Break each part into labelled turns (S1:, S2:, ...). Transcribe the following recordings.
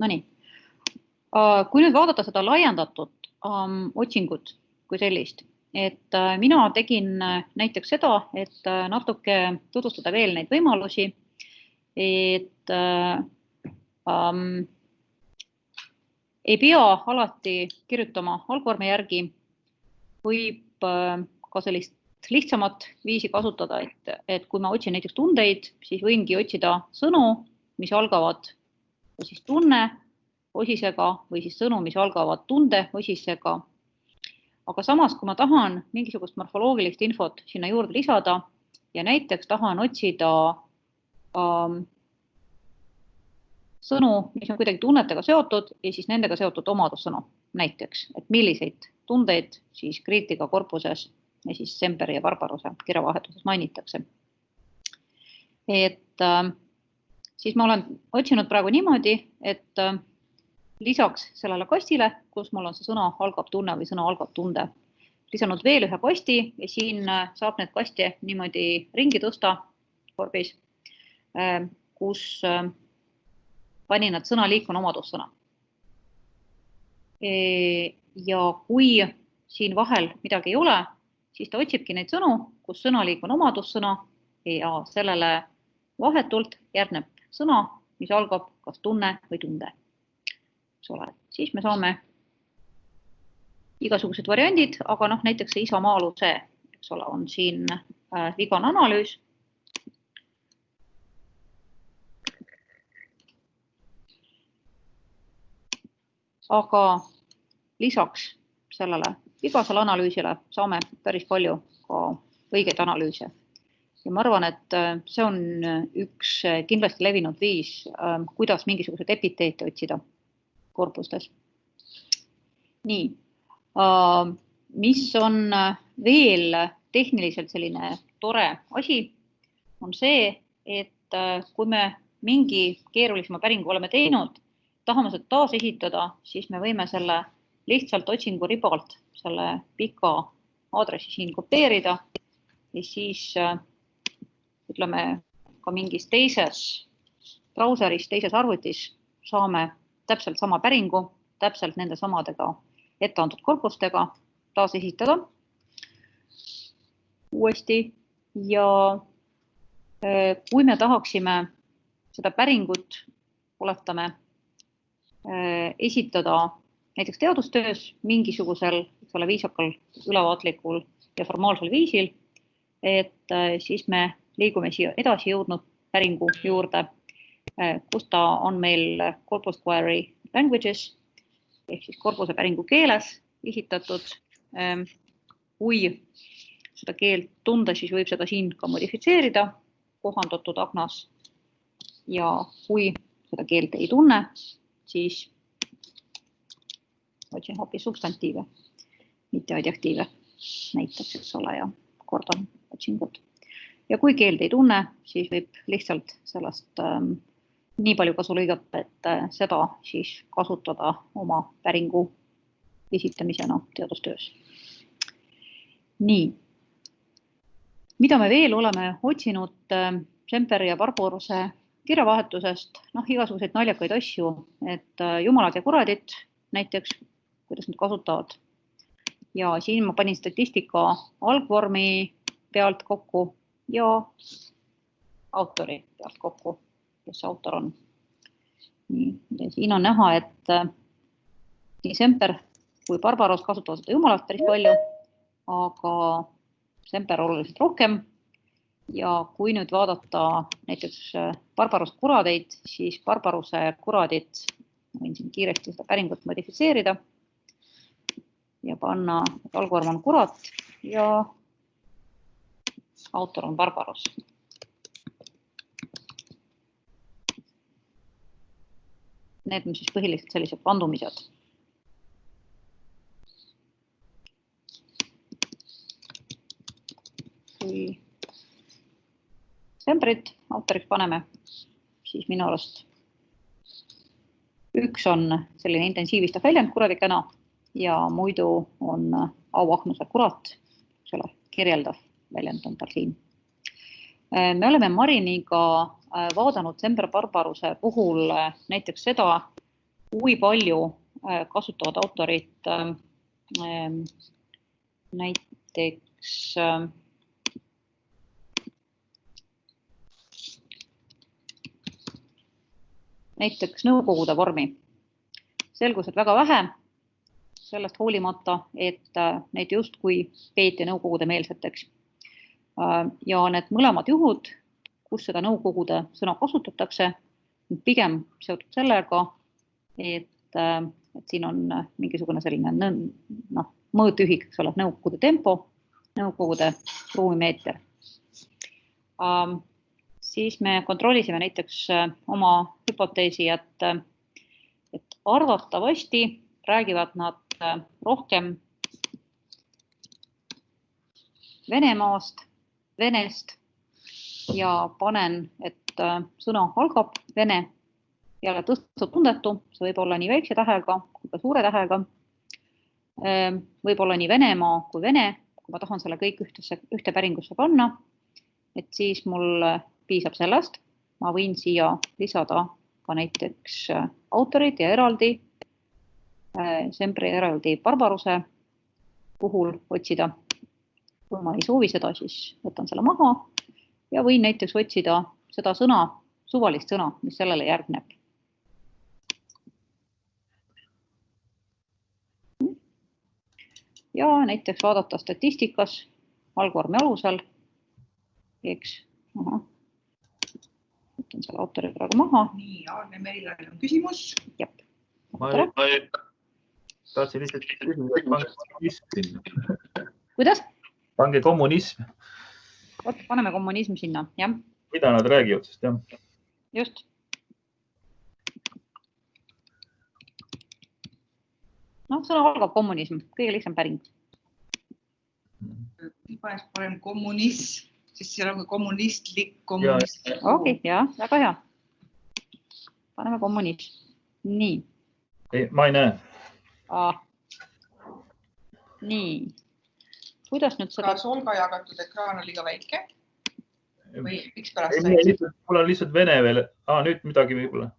S1: Nonii. Kui nüüd vaadata seda laiendatud otsingut kui sellist, et mina tegin näiteks seda, et natuke tutvustada veel neid võimalusi, et ei pea alati kirjutama algvormi järgi, võib ka sellist lihtsamat viisi kasutada, et kui ma otsin näiteks tundeid, siis võingi otsida sõnu, mis algavad siis tunne osisega või siis sõnu, mis algavad tunde osisega. Aga samas, kui ma tahan mingisugust morfoloogilist infot sinna juurde lisada ja näiteks tahan otsida sõnu, mis on kuidagi tunnetega seotud ja siis nendega seotud omadussõnu näiteks, et milliseid tundeid siis Kriitika korpuses ja siis Semperi ja Barbaruse kirjavahetuses mainitakse. Et siis ma olen otsinud praegu niimoodi, et lisaks sellele kastile, kus mul on see sõna algab tunne või sõna algab tunde, lisanud veel ühe kasti ja siin saab need kasti niimoodi ringi tõsta korbis, kus panin nad sõnaliik on omadussõna. Ja kui siin vahel midagi ei ole, siis ta otsibki neid sõnu, kus sõnaliik on omadussõna ja sellele vahetult järgneb sõna, mis algab kas tunne või tunde. Siis me saame igasugused variandid, aga näiteks see isamaaluse on siin vigane analüüs. Aga lisaks sellele vigasele analüüsile saame päris palju ka õigeid analüüse. Ja ma arvan, et see on üks kindlasti levinud viis, kuidas mingisugused epiteete otsida korpustes. Nii, mis on veel tehniliselt selline tore asi, on see, et kui me mingi keerulisema päringu oleme teinud, tahame seda taas esitada, siis me võime selle lihtsalt otsingu ribalt selle pika aadressi siin kopeerida ja siis ütleme ka mingis teises brauseris, teises arvutis saame täpselt sama päringu, täpselt nende samadega ette antud korpustega taas esitada uuesti ja kui me tahaksime seda päringut, oletame, esitada näiteks teadustöös mingisugusel viisakal, ülevaatlikul ja formaalsel viisil, et siis me liigume siia edasi jõudnud päringu juurde, kus ta on meil corpus query languages ehk siis korpuse päringu keeles esitatud. Kui seda keelt tunda, siis võib seda siin ka modifitseerida, kohandatud aknas. Ja kui seda keelt ei tunne, siis otsin hoopis substantiive, mitte adjektiive näiteks, eks ole, ja kordan otsingut. Ja kui keelt ei tunne, siis võib lihtsalt sellest nii palju kasu lõigata, et seda siis kasutada oma päringu esitamisena teadustöös. Nii. Mida me veel oleme otsinud Semperi ja Barbaruse kirjavahetusest? Igasuguseid naljakaid asju, et jumalad ja kuradid näiteks, kuidas nad kasutavad. Ja siin ma panin statistika algvormi pealt kokku ja autori pealt kokku, kes autor on. Nii, siin on näha, et nii Semper kui Barbaros kasutavad seda jumalat päris palju, aga Semper oluliselt rohkem. Ja kui nüüd vaadata näiteks Barbaruse kuradeid, siis Barbaruse kuradid, võin siin kiiresti seda päringut modifitseerida ja panna, et algvorm on kurat ja autor on Barbaros. Need on siis põhiliselt sellised vandumised. Kui Semperit autoriks paneme, siis minu arust üks on selline intensiivistav väljend kuradikena ja muidu on auahnuse kurat, selle kirjeldav väljend on tal siin. Me oleme Mariniga vaadanud Semper Barbaruse puhul näiteks seda, kui palju kasutavad autorid näiteks nõukogude vormi. Selgus, et väga vähe, sellest hoolimata, et neid justkui peeti nõukogude meelseteks. Ja need mõlemad juhud, kus seda nõukogude sõna kasutatakse, pigem seotud sellega, et siin on mingisugune selline mõõtühik, eks ole, nõukogude tempo, nõukogude ruumimeeter. Siis me kontrollisime näiteks oma hüpoteesi, et arvatavasti räägivad nad rohkem Venemaast, Venest ja panen, et sõna algab Vene ja tõstab tundetu, see võib olla nii väikse tähega kui ka suure tähega, võib olla nii Venemaa kui Vene, kui ma tahan selle kõik ühte päringusse panna, et siis mul piisab sellest, ma võin siia lisada ka näiteks autorid ja eraldi, Sempri eraldi Barbaruse puhul otsida. Kui ma ei soovi seda, siis võtan selle maha ja võin näiteks otsida seda sõna, suvalist sõna, mis sellele järgneb. Ja näiteks vaadata statistikas algvormi alusel, eks, võtan selle autori praegu maha.
S2: Nii, Aarne Merilal on küsimus.
S1: Jep.
S3: Ma tahtsin lihtsalt küsida, et pange kommunism sinna.
S1: Kuidas?
S3: Pange kommunism.
S1: Paneme kommunism sinna, jah.
S3: Mida nad räägivad, sest jah?
S1: Just. Sõna algab kommunism, kõige lihtsam päring.
S2: Paneks parem kommunism, siis seal on kommunistlik kommunism.
S1: Okei, jah, väga hea. Paneme kommunism. Nii.
S3: Ma ei näe.
S1: Nii. Kuidas nüüd seda...
S2: Kas Olga jagatud ekraan on liiga väike? Või miks pärast sai?
S3: Mul on lihtsalt Vene veel. Nüüd midagi võib-olla.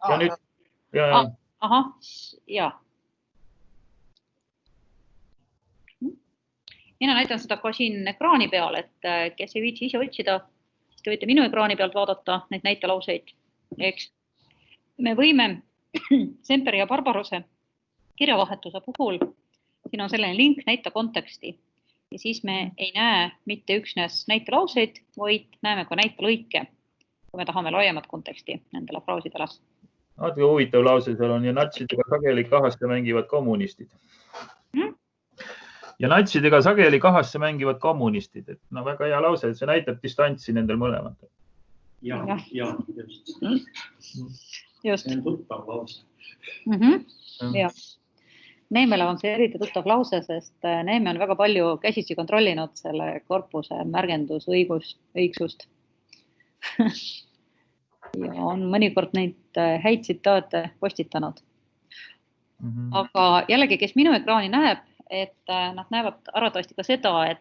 S3: Ja nüüd...
S1: Ahah, jaa. Mina näitan seda ka siin ekraani peal, et kes ei viitsi ise otsida, siis te võite minu ekraani pealt vaadata neid näitelauseid. Eks me võime Semperi ja Barbaruse kirjavahetuse puhul, siin on selline link näita konteksti ja siis me ei näe mitte üksnes näitelauseid, vaid näeme ka näitelõike, kui me tahame laiemat konteksti nendele fraasidele.
S3: Vaatke huvitav lause, seal on ja natsidega sageli kahasse mängivad kommunistid. Ja natsidega sageli kahasse mängivad kommunistid. No väga hea lause, et see näitab distantsi nendel mõlemad.
S4: Ja, just.
S1: Just.
S4: See on tuttav lause.
S1: Neemele on see eriti tuttav lause, sest Neeme on väga palju käsitsi kontrollinud selle korpuse märgendusõigsust. Ja on mõnikord neid häid tsitaate postitanud. Aga jällegi, kes minu ekraani näeb, et nad näevad arvatavasti ka seda,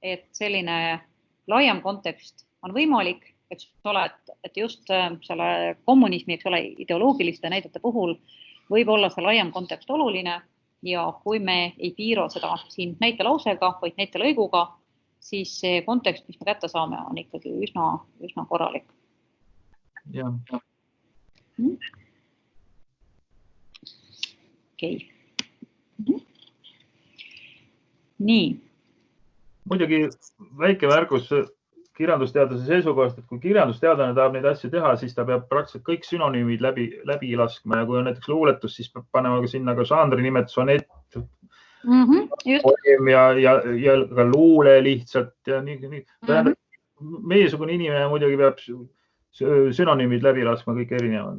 S1: et selline laiem kontekst on võimalik, et just selle kommunismi, ideoloogiliste näidete puhul võib olla see laiem kontekst oluline ja kui me ei piira seda siin näitelausega, vaid näitelõiguga, siis see kontekst, mis me kätte saame, on ikkagi üsna korralik.
S3: Jah.
S1: Okei. Nii.
S3: Muidugi väike märgus kirjandusteadlase seisukohast, et kui kirjandusteadlane tahab neid asju teha, siis ta peab praktiliselt kõik sünonüümid läbi laskma ja kui on näiteks luuletus, siis peab panema sinna ka žanri nimed, sonett, poem ja ka luule lihtsalt. Ja nii. Meiesugune inimene muidugi peab sünonüümid läbi laskma kõik erinevad.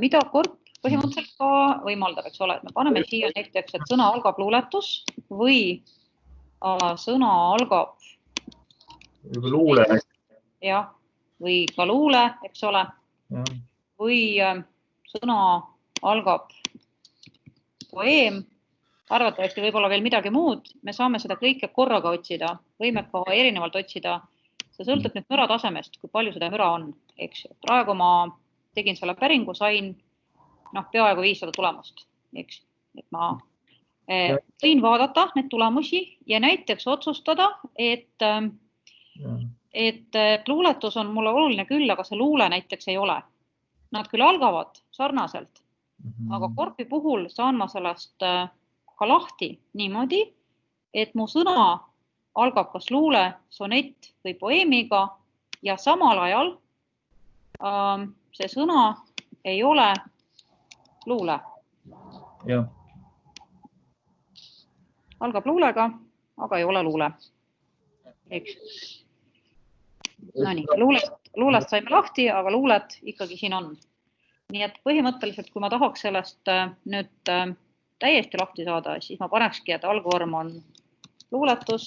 S1: Mida kord põhimõtteliselt ka võimaldab, eks ole, et me paneme siia näiteks, et sõna algab luuletus või sõna algab
S3: luule.
S1: Jah, või ka luule, eks ole. Ja. Või sõna algab poeem, arvatavasti võib-olla veel midagi muud. Me saame seda kõike korraga otsida, võime ka erinevalt otsida. See sõltub nüüd müra tasemest, kui palju seda müra on. Eks. Praegu ma tegin selle päringu, sain peaaegu 500 tulemust, eks. Et ma võin vaadata need tulemusi ja näiteks otsustada, et luuletus on mulle oluline küll, aga see luule näiteks ei ole. Nad küll algavad sarnaselt, aga korpi puhul saan ma sellest ka lahti niimoodi, et mu sõna algab kas luule, sonett või poeemiga ja samal ajal see sõna ei ole luule.
S3: Ja.
S1: Algab luulega, aga ei ole luule. Eks. No nii, luulest saime lahti, aga luuled ikkagi siin on. Nii et põhimõtteliselt, kui ma tahaks sellest nüüd täiesti lahti saada, siis ma panekski, et algvorm on luuletus,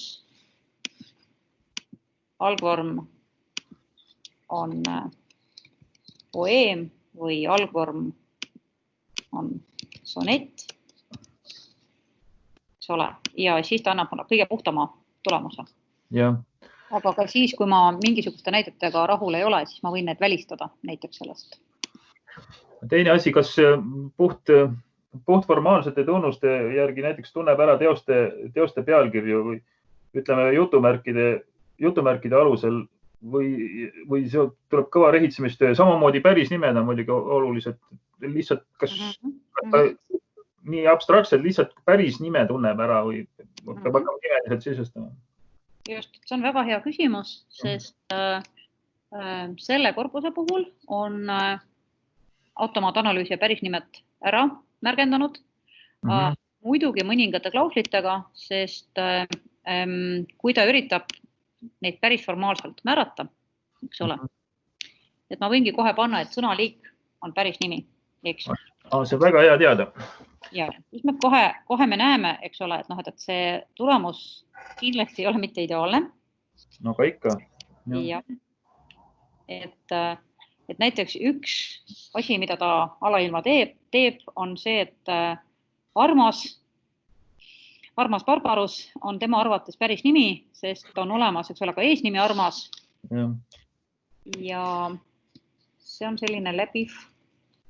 S1: algvorm on poeem või algvorm on sonett, eks ole, ja siis ta annab mulle kõige puhtama tulemuse.
S3: Ja.
S1: Aga ka siis, kui ma mingisuguste näidetega rahul ei ole, siis ma võin need välistada näiteks sellest.
S3: Teine asi, kas puht formaalsete tunnuste järgi näiteks tunneb ära teoste pealkirju või ütleme jutumärkide alusel või see tuleb kõva rehitsemistöö, samamoodi päris nimed on muidugi olulised, lihtsalt kas nii abstraktselt lihtsalt päris nime tunneb ära või peab hakkama nimeliselt sisustama?
S1: Just, see on väga hea küsimus, sest selle korpuse puhul on automaatanalüüs ja päris nimed ära märgendanud. Muidugi mõningate klauslitega, sest kui ta üritab neid päris formaalselt määrata, eks ole, et ma võingi kohe panna, et sõnaliik on päris nimi, eks.
S3: See on väga hea teada.
S1: Ja, siis me kohe me näeme, eks ole, et see tulemus kindlasti ei ole mitte ideaalne.
S3: No ka ikka.
S1: Ja. Et näiteks üks asi, mida ta alailma teeb, on see, et armas Barbarus on tema arvates päris nimi, sest on olemas, eks ole, ka eesnimi armas. Ja see on selline läbiv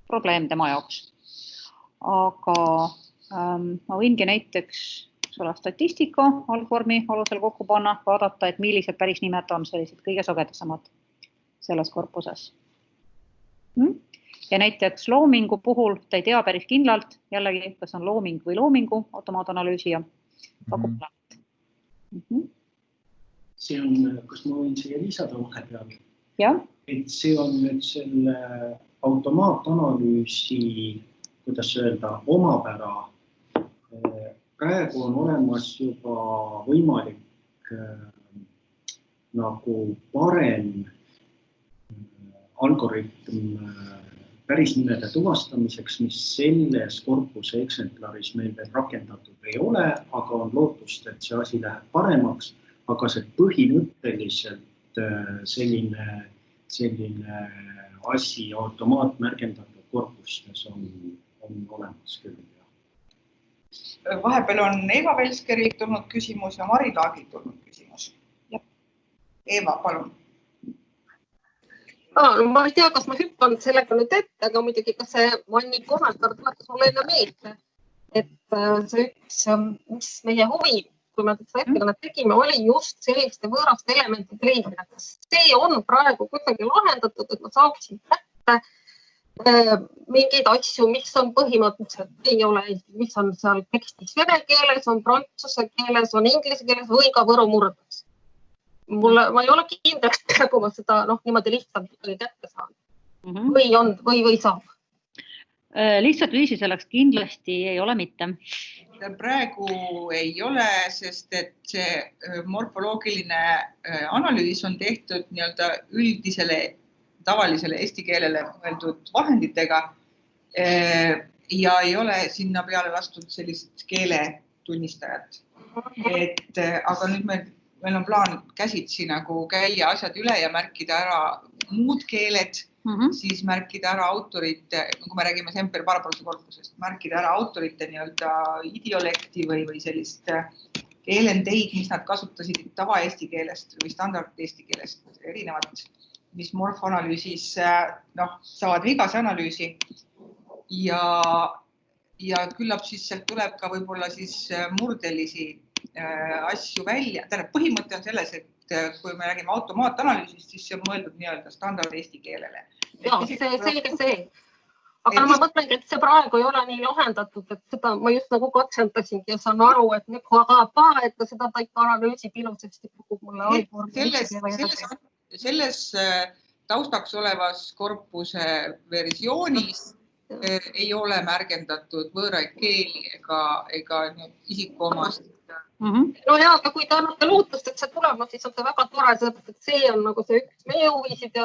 S1: probleem tema jaoks. Aga ma võingi näiteks statistika algvormi alusel kokku panna, vaadata, et millised päris nimed on sellised kõige sagedasemad selles korpuses. Ja näiteks loomingu puhul ta ei tea päris kindlalt, jällegi, kas on looming või loomingu automaatanalüüsija.
S4: See on, kas ma võin siia lisada vahepeal?
S1: Ja.
S4: Et see on nüüd selle automaatanalüüsi, kuidas öelda, omapära. Praegu on olemas juba võimalik nagu parem algoritm päris nimede tuvastamiseks, mis selles korpuse eksemplaris meil veel rakendatud ei ole, aga on lootust, et see asi läheb paremaks, aga see põhimõtteliselt selline asi automaatmärgendatud korpustes on olemas küll.
S2: Vahepeal on Eva Velskerilt tulnud küsimus ja Mari Laagilt tulnud küsimus. Eva, palun.
S5: No, ma ei tea, kas ma hüppan sellega nüüd ette, aga muidugi ka see Manni kommentaar tuletas mulle enne meelde, et see üks, mis meie huvi, kui me seda ettekannet tegime, oli just selliste võõraste elementide leidmine. See on praegu kuidagi lahendatud, et ma saaksin kätte mingeid asju, mis on põhimõtteliselt ei ole, mis on seal tekstis vene keeles, on prantsuse keeles, on inglise keeles või ka võru murdes. Ma ei ole kindel, kui ma seda niimoodi lihtsalt kätte saan. Või saab?
S1: Lihtsalt viisi selleks kindlasti ei ole mitte.
S2: Praegu ei ole, sest et see morfoloogiline analüüs on tehtud nii-öelda üldisele tavalisele eesti keelele mõeldud vahenditega ja ei ole sinna peale lastud sellised keeletunnistajad. Aga nüüd meil on plaan käsitsi nagu käia asjad üle ja märkida ära muud keeled, siis märkida ära autorite, kui me räägime Semper Barbaruse korpusest, märkida ära autorite nii-öelda idiolekti või sellist keelendeid, mis nad kasutasid tava eesti keelest või standard eesti keelest erinevat mis morfanalüüsis saavad vigase analüüsi ja küllap siis sealt tuleb ka võib-olla siis murdelisi asju välja. Põhimõte on selles, et kui me räägime automaatanalüüsist, siis see on mõeldud nii-öelda standard eesti keelele.
S5: Ja, selge see. Aga ma mõtlengi, et see praegu ei ole nii lahendatud, et seda ma just nagu katsentasingi ja saan aru, et et seda taika analüüsib ilusasti mulle algvorm.
S2: Selles taustaks olevas korpuse versioonis ei ole märgendatud võõraid keeli ega isiku omast.
S5: No ja, aga kui te annate lootust, et see tulema, siis on see väga tore, et see on nagu see üks meie huvisid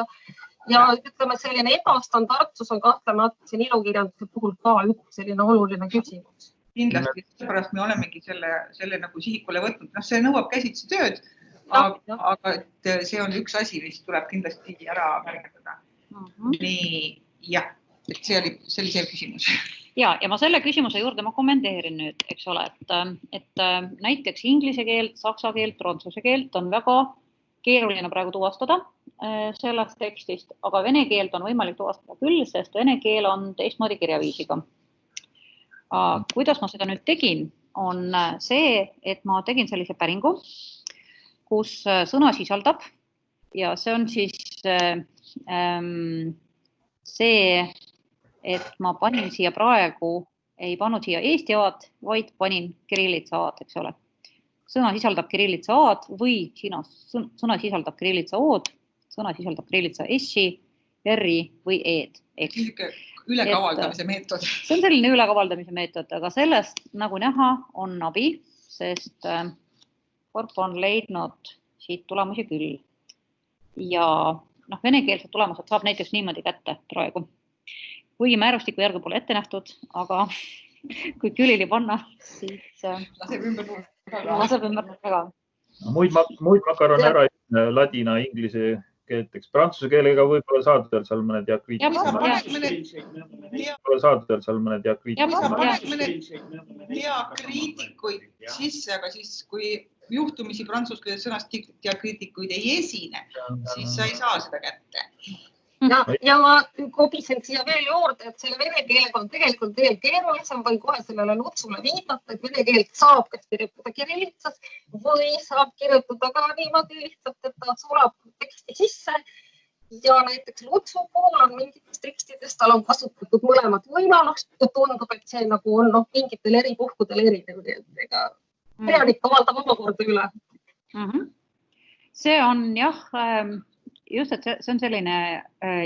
S5: ja ütleme, selline ebastandardsus on kahtlemata siin ilukirjanduse puhul ka üks selline oluline küsimus.
S2: Kindlasti, pärast me olemegi selle nagu sihikule võtnud. See nõuab käsitsi tööd, aga see on üks asi, mis tuleb kindlasti ära märgendada. Nii, jah, et see oli see küsimus.
S1: Ja ma selle küsimuse juurde ma kommenteerin nüüd, eks ole, et näiteks inglise keelt, saksa keelt, prantsuse keelt on väga keeruline praegu tuvastada sellest tekstist, aga vene keelt on võimalik tuvastada küll, sest vene keel on teistmoodi kirjaviisiga. Kuidas ma seda nüüd tegin, on see, et ma tegin sellise päringu, kus sõna sisaldab ja see on siis see, et ma panin siia praegu, ei pannud siia eesti A-d, vaid panin kirillitsa A-d, eks ole. Sõna sisaldab kirillitsa A-d või sõna sisaldab kirillitsa O-d, sõna sisaldab kirillitsa S-i, R-i või E-d.
S2: Ülekavaldamise meetod.
S1: See on selline ülekavaldamise meetod, aga sellest nagu näha on abi, sest korp on leidnud siit tulemusi küll. Ja venekeelsed tulemused saab näiteks niimoodi kätte praegu. Kuigi määrustiku järgi pole ette nähtud, aga kui külili panna, siis
S2: laseb ümber
S1: väga.
S3: Muid makaron ära ladina, inglise keelteks. Prantsuse keelega võib-olla saadudel seal mõned
S2: diakriitikuid sisse, aga siis kui juhtumisi prantsuse keeles sõnast diakriitikuid ei esine, siis sa ei saa seda kätte.
S5: Ja ma kobisen siia veel juurde, et selle vene keelega on tegelikult veel keerulisem või kohe sellele lutsule viidata, et vene keelt saab kas kirjutada kirillitsas või saab kirjutada ka niimoodi lihtsalt, et ta sulab teksti sisse. Ja näiteks lutsu puhul on mingites tekstides, tal on kasutatud mõlemad võimalust ja tundub, et see nagu on mingitel eri puhkudel erinev. Pealik avaldab omakorda üle.
S1: See on jah, just, et see on selline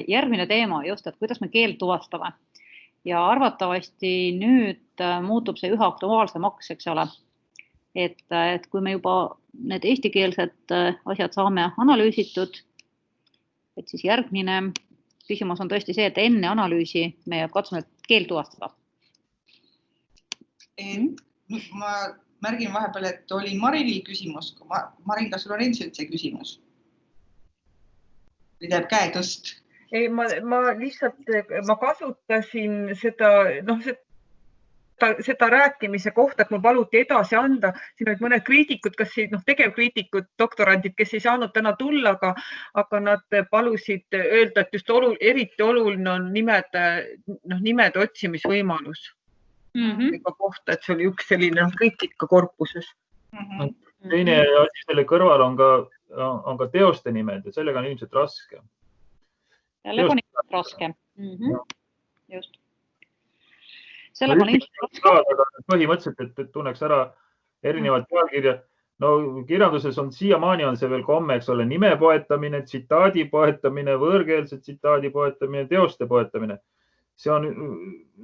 S1: järgmine teema just, et kuidas me keelt tuvastame. Ja arvatavasti nüüd muutub see üha aktuaalsemaks, eks ole. Et kui me juba need eestikeelsed asjad saame analüüsitud, et siis järgmine küsimus on tõesti see, et enne analüüsi me katsume keelt tuvastada.
S2: Ma märgin vahepeal, et oli Marili küsimus. Marin, kas sul on endiselt see küsimus? Või teeb käe tõst?
S6: Ei, ma kasutasin seda rääkimise kohta, et mul paluti edasi anda. Siin olid mõned kriitikud, tegevkriitikud, doktorandid, kes ei saanud täna tulla, aga nad palusid öelda, et just eriti oluline on nimede otsimisvõimalus. Kohta, et see oli üks selline kriitika korpuses.
S3: Teine asi selle kõrval on ka teoste nimed ja sellega on ilmselt raske.
S1: Sellega on ilmselt raske. Just. Sellega on ilmselt raske.
S3: Põhimõtteliselt, et tunneks ära erinevad pealkirjad. No kirjanduses on siiamaani on see veel komme, eks ole, nime poetamine, tsitaadi poetamine, võõrkeelse tsitaadi poetamine, teoste poetamine. See on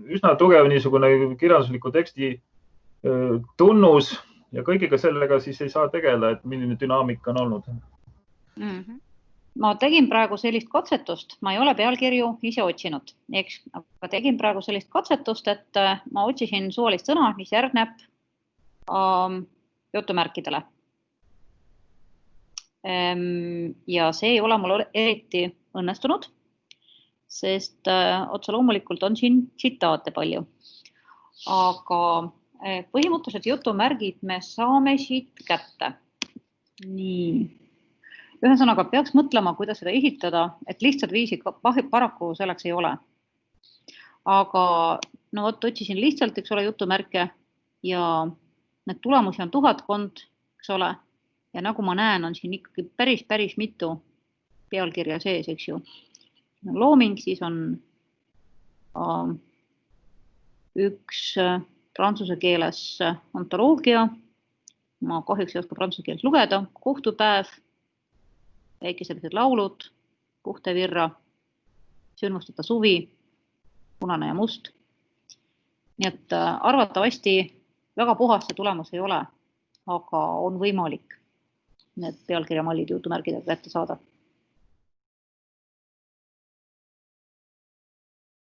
S3: üsna tugev niisugune kirjandusliku teksti tunnus ja kõigiga sellega siis ei saa tegela, et milline dünaamika on olnud.
S1: Ma tegin praegu sellist katsetust, ma ei ole pealkirju ise otsinud, aga tegin praegu sellist katsetust, et ma otsisin suvalist sõna, mis järgneb jutumärkidele. Ja see ei ole mul eriti õnnestunud, sest otse loomulikult on siin tsitaate palju. Aga põhimõtteliselt jutumärgid me saame siit kätte. Nii. Ühesõnaga, peaks mõtlema, kuidas seda esitada, et lihtsalt viisi paraku selleks ei ole. Aga no vot, otsisin lihtsalt, eks ole, jutumärke ja need tulemusi on tuhatkond, eks ole. Ja nagu ma näen, on siin ikkagi päris mitu pealkirja sees, eks ju. Looming, siis on üks prantsuse keeles antoloogia. Ma kahjuks ei oska prantsuse keeles lugeda. Kohtupäev, väikeselised laulud, Puhtevirra, sündmusteta suvi, punane ja must. Nii et arvatavasti väga puhas see tulemus ei ole, aga on võimalik need pealkirjamallid jutumärkidega kätte saada.